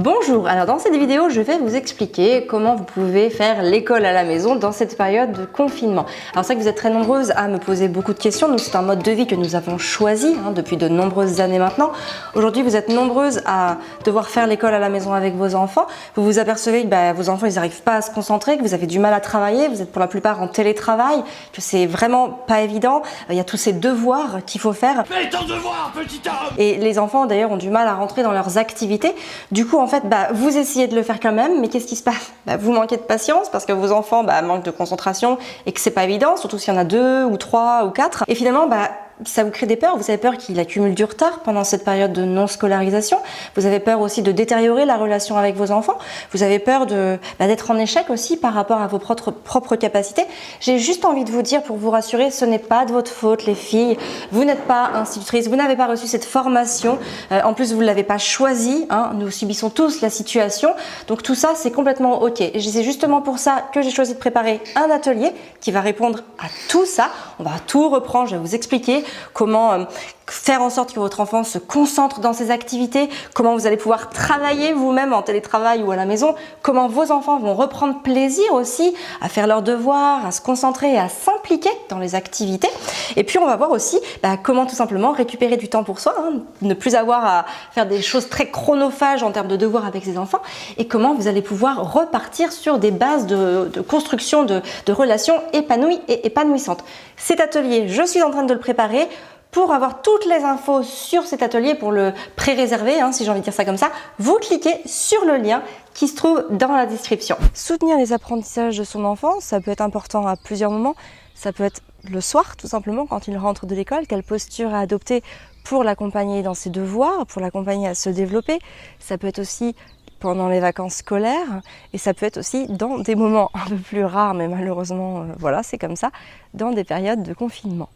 Bonjour, alors dans cette vidéo je vais vous expliquer comment vous pouvez faire l'école à la maison dans cette période de confinement. Alors c'est vrai que vous êtes très nombreuses à me poser beaucoup de questions, nous c'est un mode de vie que nous avons choisi depuis de nombreuses années maintenant. Aujourd'hui vous êtes nombreuses à devoir faire l'école à la maison avec vos enfants. Vous vous apercevez que vos enfants ils n'arrivent pas à se concentrer, que vous avez du mal à travailler, vous êtes pour la plupart en télétravail, que c'est vraiment pas évident. Il y a tous ces devoirs qu'il faut faire. Fais ton devoir, petit homme! Et les enfants d'ailleurs ont du mal à rentrer dans leurs activités. Du coup en fait vous essayez de le faire quand même, mais qu'est-ce qui se passe? Vous manquez de patience parce que vos enfants manquent de concentration et que c'est pas évident, surtout s'il y en a 2 ou 3 ou 4. Et finalement ça vous crée des peurs, vous avez peur qu'il accumule du retard pendant cette période de non-scolarisation, vous avez peur aussi de détériorer la relation avec vos enfants, vous avez peur d'être en échec aussi par rapport à vos propres capacités. J'ai juste envie de vous dire, pour vous rassurer, ce n'est pas de votre faute les filles, vous n'êtes pas institutrice, vous n'avez pas reçu cette formation, en plus vous ne l'avez pas choisi, nous subissons tous la situation, donc tout ça c'est complètement ok. Et c'est justement pour ça que j'ai choisi de préparer un atelier qui va répondre à tout ça, on va tout reprendre, je vais vous expliquer comment faire en sorte que votre enfant se concentre dans ses activités, comment vous allez pouvoir travailler vous-même en télétravail ou à la maison, comment vos enfants vont reprendre plaisir aussi à faire leurs devoirs, à se concentrer et à s'impliquer dans les activités. Et puis on va voir aussi comment tout simplement récupérer du temps pour soi, ne plus avoir à faire des choses très chronophages en termes de devoirs avec ses enfants, et comment vous allez pouvoir repartir sur des bases de construction de relations épanouies et épanouissantes. Cet atelier, je suis en train de le préparer. Pour avoir toutes les infos sur cet atelier, pour le pré-réserver, si j'ai envie de dire ça comme ça, vous cliquez sur le lien qui se trouve dans la description. Soutenir les apprentissages de son enfant, ça peut être important à plusieurs moments. Ça peut être le soir, tout simplement, quand il rentre de l'école, quelle posture à adopter pour l'accompagner dans ses devoirs, pour l'accompagner à se développer. Ça peut être aussi pendant les vacances scolaires, et ça peut être aussi dans des moments un peu plus rares, mais malheureusement, voilà, c'est comme ça, dans des périodes de confinement.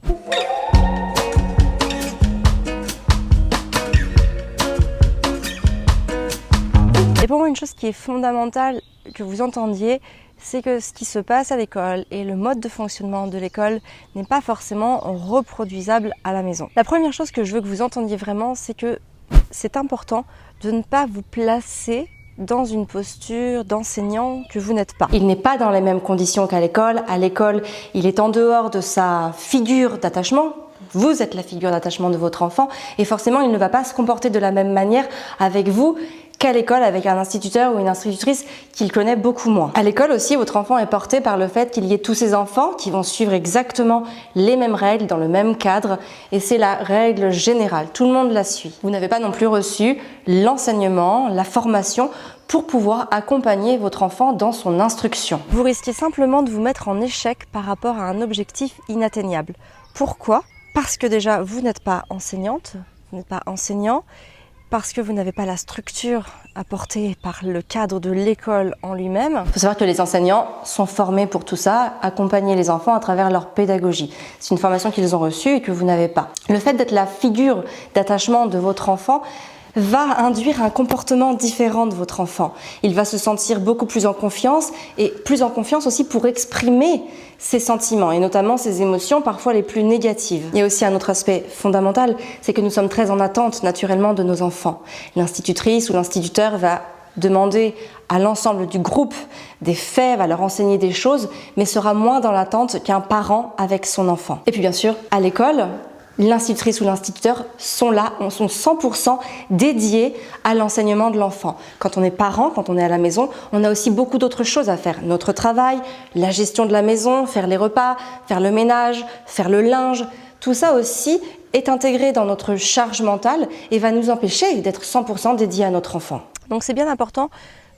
Et pour moi, une chose qui est fondamentale que vous entendiez, c'est que ce qui se passe à l'école et le mode de fonctionnement de l'école n'est pas forcément reproduisable à la maison. La première chose que je veux que vous entendiez vraiment, c'est que c'est important de ne pas vous placer dans une posture d'enseignant que vous n'êtes pas. Il n'est pas dans les mêmes conditions qu'à l'école. À l'école, il est en dehors de sa figure d'attachement. Vous êtes la figure d'attachement de votre enfant et forcément, il ne va pas se comporter de la même manière avec vous qu'à l'école avec un instituteur ou une institutrice qu'il connaît beaucoup moins. À l'école aussi, votre enfant est porté par le fait qu'il y ait tous ces enfants qui vont suivre exactement les mêmes règles dans le même cadre, et c'est la règle générale, tout le monde la suit. Vous n'avez pas non plus reçu l'enseignement, la formation pour pouvoir accompagner votre enfant dans son instruction. Vous risquez simplement de vous mettre en échec par rapport à un objectif inatteignable. Pourquoi ? Parce que déjà, vous n'êtes pas enseignante, vous n'êtes pas enseignant, parce que vous n'avez pas la structure apportée par le cadre de l'école en lui-même. Il faut savoir que les enseignants sont formés pour tout ça, accompagner les enfants à travers leur pédagogie. C'est une formation qu'ils ont reçue et que vous n'avez pas. Le fait d'être la figure d'attachement de votre enfant va induire un comportement différent de votre enfant. Il va se sentir beaucoup plus en confiance, et plus en confiance aussi pour exprimer ses sentiments et notamment ses émotions parfois les plus négatives. Il y a aussi un autre aspect fondamental, c'est que nous sommes très en attente naturellement de nos enfants. L'institutrice ou l'instituteur va demander à l'ensemble du groupe des faits, va leur enseigner des choses, mais sera moins dans l'attente qu'un parent avec son enfant. Et puis bien sûr, à l'école, l'institutrice ou l'instituteur sont là, sont 100% dédiés à l'enseignement de l'enfant. Quand on est parent, quand on est à la maison, on a aussi beaucoup d'autres choses à faire. Notre travail, la gestion de la maison, faire les repas, faire le ménage, faire le linge, tout ça aussi est intégré dans notre charge mentale et va nous empêcher d'être 100% dédiés à notre enfant. Donc c'est bien important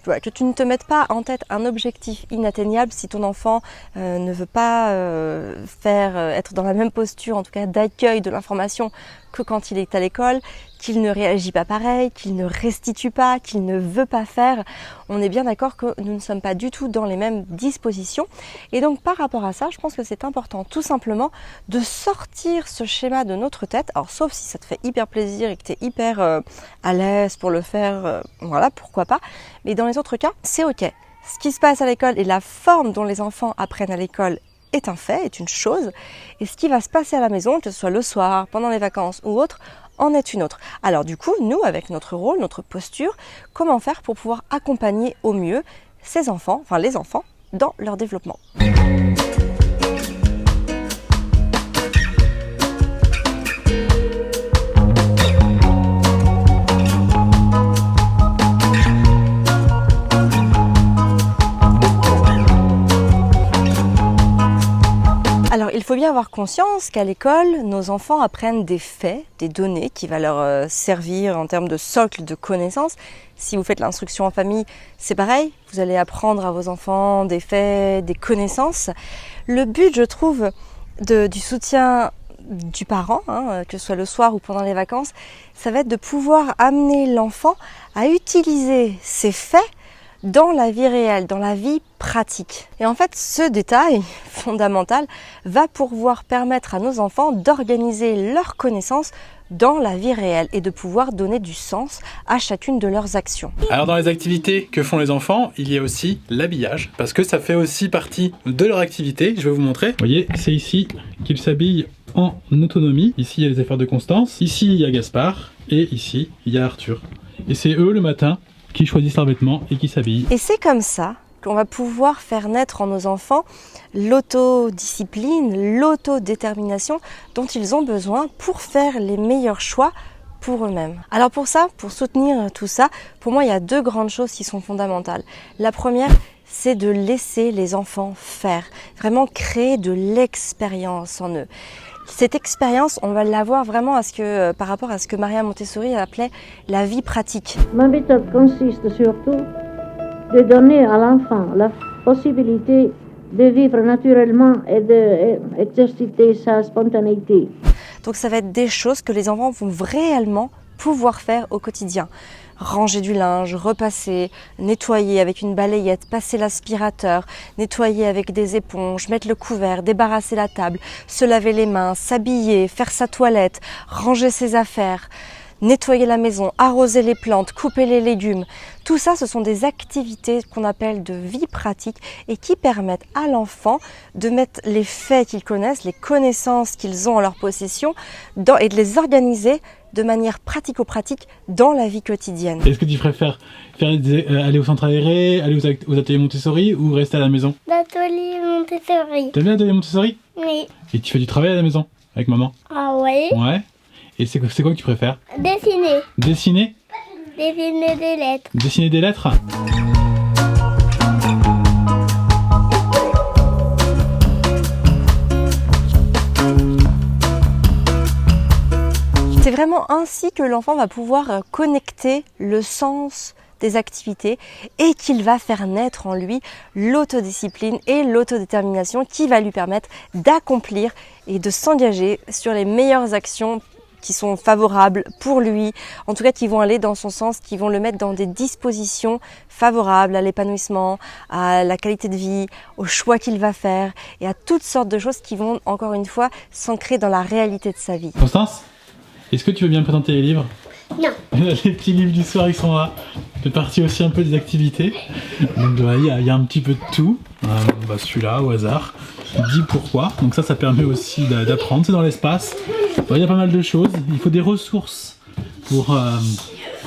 que tu ne te mettes pas en tête un objectif inatteignable si ton enfant ne veut pas être dans la même posture, en tout cas d'accueil de l'information que quand il est à l'école, qu'il ne réagit pas pareil, qu'il ne restitue pas, qu'il ne veut pas faire. On est bien d'accord que nous ne sommes pas du tout dans les mêmes dispositions. Et donc par rapport à ça, je pense que c'est important tout simplement de sortir ce schéma de notre tête. Alors sauf si ça te fait hyper plaisir et que tu es hyper à l'aise pour le faire, voilà, pourquoi pas. Mais dans les autres cas, c'est ok. Ce qui se passe à l'école et la forme dont les enfants apprennent à l'école est un fait, est une chose, et ce qui va se passer à la maison, que ce soit le soir, pendant les vacances ou autre, en est une autre. Alors du coup, nous, avec notre rôle, notre posture, comment faire pour pouvoir accompagner au mieux ces enfants, enfin les enfants, dans leur développement. Alors, il faut bien avoir conscience qu'à l'école, nos enfants apprennent des faits, des données qui vont leur servir en termes de socle de connaissances. Si vous faites l'instruction en famille, c'est pareil, vous allez apprendre à vos enfants des faits, des connaissances. Le but, je trouve, du soutien du parent, que ce soit le soir ou pendant les vacances, ça va être de pouvoir amener l'enfant à utiliser ces faits dans la vie réelle, dans la vie pratique. Et en fait, ce détail fondamental va pouvoir permettre à nos enfants d'organiser leurs connaissances dans la vie réelle et de pouvoir donner du sens à chacune de leurs actions. Alors dans les activités que font les enfants, il y a aussi l'habillage, parce que ça fait aussi partie de leur activité. Je vais vous montrer. Vous voyez, c'est ici qu'ils s'habillent en autonomie. Ici, il y a les affaires de Constance. Ici, il y a Gaspard. Et ici, il y a Arthur. Et c'est eux, le matin, qui choisissent leurs vêtements et qui s'habillent. Et c'est comme ça qu'on va pouvoir faire naître en nos enfants l'autodiscipline, l'autodétermination dont ils ont besoin pour faire les meilleurs choix pour eux-mêmes. Alors pour ça, pour soutenir tout ça, pour moi il y a deux grandes choses qui sont fondamentales. La première, c'est de laisser les enfants faire, vraiment créer de l'expérience en eux. Cette expérience, on va l'avoir vraiment par rapport à ce que Maria Montessori appelait la vie pratique. Ma méthode consiste surtout de donner à l'enfant la possibilité de vivre naturellement et d'exercer sa spontanéité. Donc ça va être des choses que les enfants vont réellement pouvoir faire au quotidien. Ranger du linge, repasser, nettoyer avec une balayette, passer l'aspirateur, nettoyer avec des éponges, mettre le couvert, débarrasser la table, se laver les mains, s'habiller, faire sa toilette, ranger ses affaires, nettoyer la maison, arroser les plantes, couper les légumes. Tout ça, ce sont des activités qu'on appelle de vie pratique et qui permettent à l'enfant de mettre les faits qu'ils connaissent, les connaissances qu'ils ont en leur possession et de les organiser de manière pratico-pratique dans la vie quotidienne. Est-ce que tu préfères aller au centre aéré, aller aux ateliers Montessori ou rester à la maison? L'atelier Montessori. T'aimes bien l'atelier Montessori? Oui. Et tu fais du travail à la maison avec maman? Ah oui. Ouais. Et c'est quoi que tu préfères? Dessiner. Dessiner? Dessiner des lettres. Dessiner des lettres? C'est vraiment ainsi que l'enfant va pouvoir connecter le sens des activités et qu'il va faire naître en lui l'autodiscipline et l'autodétermination qui va lui permettre d'accomplir et de s'engager sur les meilleures actions qui sont favorables pour lui, en tout cas qui vont aller dans son sens, qui vont le mettre dans des dispositions favorables à l'épanouissement, à la qualité de vie, aux choix qu'il va faire et à toutes sortes de choses qui vont, encore une fois, s'ancrer dans la réalité de sa vie. Constance, est-ce que tu veux bien me présenter les livres? Non. Les petits livres du soir, ils sont là. C'est parti aussi un peu des activités. Donc il y a un petit peu de tout. Celui-là, au hasard. Dis pourquoi. Donc ça permet aussi d'apprendre. C'est dans l'espace. Il y a pas mal de choses. Il faut des ressources pour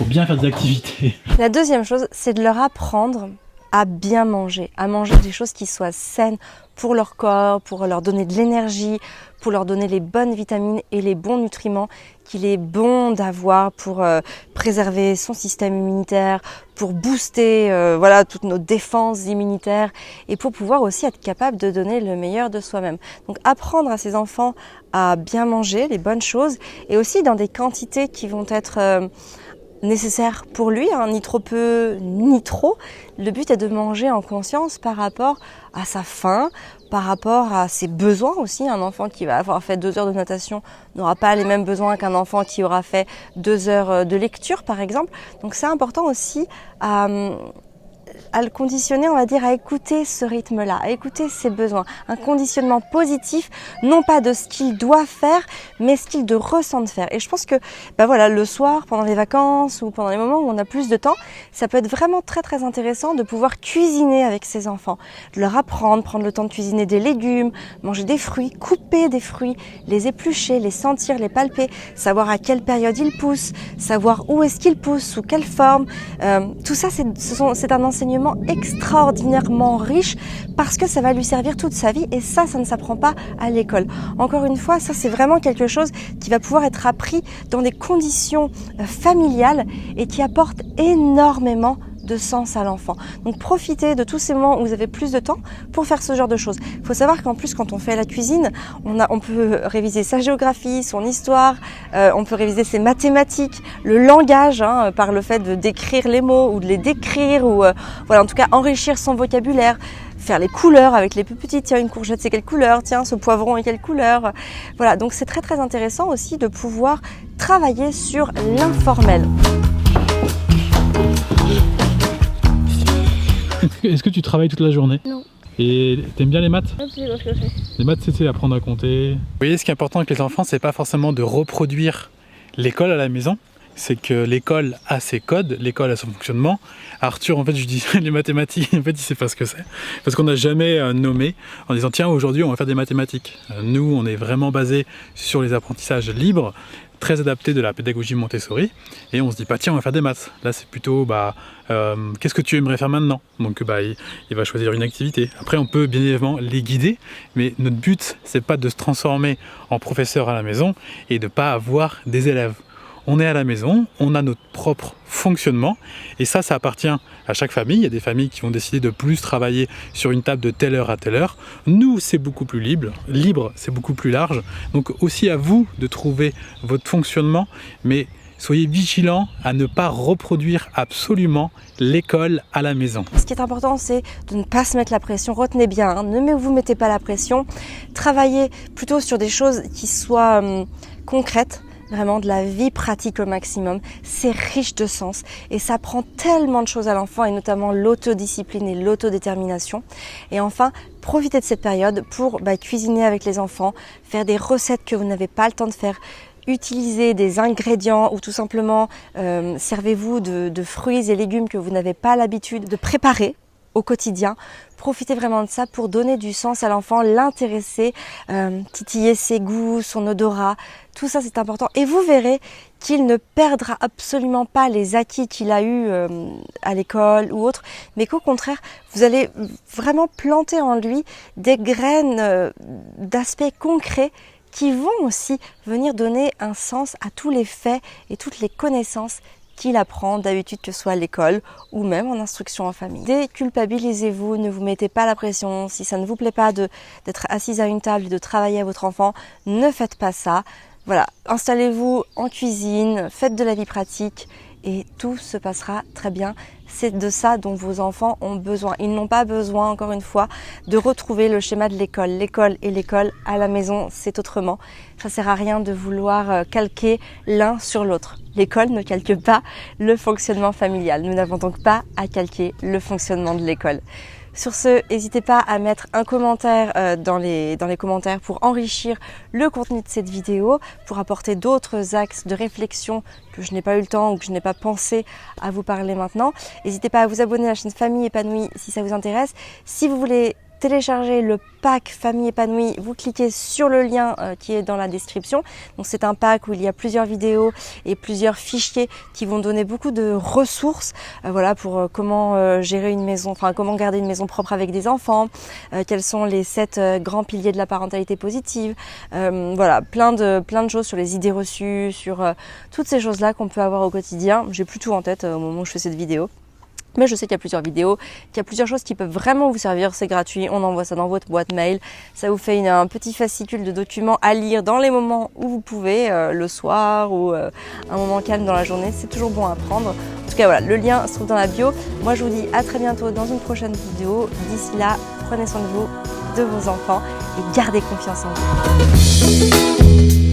bien faire des activités. La deuxième chose, c'est de leur apprendre à bien manger, à manger des choses qui soient saines pour leur corps, pour leur donner de l'énergie, pour leur donner les bonnes vitamines et les bons nutriments qu'il est bon d'avoir pour préserver son système immunitaire, pour booster toutes nos défenses immunitaires et pour pouvoir aussi être capable de donner le meilleur de soi-même. Donc apprendre à ces enfants à bien manger les bonnes choses et aussi dans des quantités qui vont être nécessaire pour lui, ni trop peu ni trop. Le but est de manger en conscience par rapport à sa faim, par rapport à ses besoins aussi. Un enfant qui va avoir fait 2 heures de natation n'aura pas les mêmes besoins qu'un enfant qui aura fait 2 heures de lecture par exemple. Donc c'est important aussi à le conditionner, on va dire, à écouter ce rythme-là, à écouter ses besoins. Un conditionnement positif, non pas de ce qu'il doit faire, mais ce qu'il ressent de faire. Et je pense que voilà, le soir, pendant les vacances ou pendant les moments où on a plus de temps, ça peut être vraiment très très intéressant de pouvoir cuisiner avec ses enfants, de leur apprendre, prendre le temps de cuisiner des légumes, manger des fruits, couper des fruits, les éplucher, les sentir, les palper, savoir à quelle période ils poussent, savoir où est-ce qu'ils poussent, sous quelle forme. Tout ça, c'est un enseignement extraordinairement riche parce que ça va lui servir toute sa vie et ça ne s'apprend pas à l'école. Encore une fois, ça c'est vraiment quelque chose qui va pouvoir être appris dans des conditions familiales et qui apporte énormément de sens à l'enfant. Donc profitez de tous ces moments où vous avez plus de temps pour faire ce genre de choses. Il faut savoir qu'en plus quand on fait la cuisine, on peut réviser sa géographie, son histoire, on peut réviser ses mathématiques, le langage par le fait de décrire les mots ou de les décrire ou voilà, en tout cas enrichir son vocabulaire. Faire les couleurs avec les plus petites, tiens une courgette c'est quelle couleur, tiens ce poivron est quelle couleur. Voilà, donc c'est très très intéressant aussi de pouvoir travailler sur l'informel. Est-ce que tu travailles toute la journée? Non. Et t'aimes bien les maths? C'est ce que je fais. Les maths, c'est apprendre à compter. Vous voyez, ce qui est important avec les enfants, c'est pas forcément de reproduire l'école à la maison, c'est que l'école a ses codes, l'école a son fonctionnement. Arthur, en fait, je dis les mathématiques, en fait, il sait pas ce que c'est. Parce qu'on n'a jamais nommé en disant, tiens, aujourd'hui, on va faire des mathématiques. Nous, on est vraiment basé sur les apprentissages libres, très adaptés de la pédagogie Montessori. Et on se dit pas, tiens, on va faire des maths. Là, c'est plutôt, qu'est-ce que tu aimerais faire maintenant? Donc, il va choisir une activité. Après, on peut bien évidemment les guider, mais notre but, c'est pas de se transformer en professeur à la maison et de pas avoir des élèves. On est à la maison, on a notre propre fonctionnement et ça appartient à chaque famille. Il y a des familles qui vont décider de plus travailler sur une table de telle heure à telle heure. Nous, c'est beaucoup plus libre, c'est beaucoup plus large. Donc aussi à vous de trouver votre fonctionnement, mais soyez vigilants à ne pas reproduire absolument l'école à la maison. Ce qui est important, c'est de ne pas se mettre la pression. Retenez bien, ne vous mettez pas la pression. Travaillez plutôt sur des choses qui soient concrètes. Vraiment de la vie pratique au maximum, c'est riche de sens et ça apprend tellement de choses à l'enfant et notamment l'autodiscipline et l'autodétermination. Et enfin, profitez de cette période pour cuisiner avec les enfants, faire des recettes que vous n'avez pas le temps de faire, utiliser des ingrédients ou tout simplement servez-vous de fruits et légumes que vous n'avez pas l'habitude de préparer au quotidien. Profitez vraiment de ça pour donner du sens à l'enfant, l'intéresser, titiller ses goûts, son odorat. Tout ça c'est important et vous verrez qu'il ne perdra absolument pas les acquis qu'il a eus à l'école ou autre, mais qu'au contraire vous allez vraiment planter en lui des graines d'aspects concrets qui vont aussi venir donner un sens à tous les faits et toutes les connaissances qu'il apprend d'habitude, que ce soit à l'école ou même en instruction en famille. Déculpabilisez-vous, ne vous mettez pas la pression. Si ça ne vous plaît pas d'être assise à une table et de travailler à votre enfant, ne faites pas ça. Voilà, installez-vous en cuisine, faites de la vie pratique et tout se passera très bien. C'est de ça dont vos enfants ont besoin. Ils n'ont pas besoin, encore une fois, de retrouver le schéma de l'école. L'école et l'école à la maison, c'est autrement. Ça sert à rien de vouloir calquer l'un sur l'autre. L'école ne calque pas le fonctionnement familial. Nous n'avons donc pas à calquer le fonctionnement de l'école. Sur ce, n'hésitez pas à mettre un commentaire dans les commentaires pour enrichir le contenu de cette vidéo, pour apporter d'autres axes de réflexion que je n'ai pas eu le temps ou que je n'ai pas pensé à vous parler maintenant. N'hésitez pas à vous abonner à la chaîne Famille Épanouie si ça vous intéresse. Si vous voulez télécharger le pack Famille Épanouie, vous cliquez sur le lien qui est dans la description. Donc c'est un pack où il y a plusieurs vidéos et plusieurs fichiers qui vont donner beaucoup de ressources voilà, pour comment gérer une maison, enfin comment garder une maison propre avec des enfants, quels sont les 7 grands piliers de la parentalité positive, voilà, plein de choses sur les idées reçues, sur toutes ces choses-là qu'on peut avoir au quotidien. J'ai plus tout en tête au moment où je fais cette vidéo. Mais je sais qu'il y a plusieurs vidéos, qu'il y a plusieurs choses qui peuvent vraiment vous servir, c'est gratuit, on envoie ça dans votre boîte mail. Ça vous fait un petit fascicule de documents à lire dans les moments où vous pouvez, le soir ou un moment calme dans la journée, c'est toujours bon à prendre. En tout cas voilà, le lien se trouve dans la bio. Moi je vous dis à très bientôt dans une prochaine vidéo. D'ici là, prenez soin de vous, de vos enfants et gardez confiance en vous.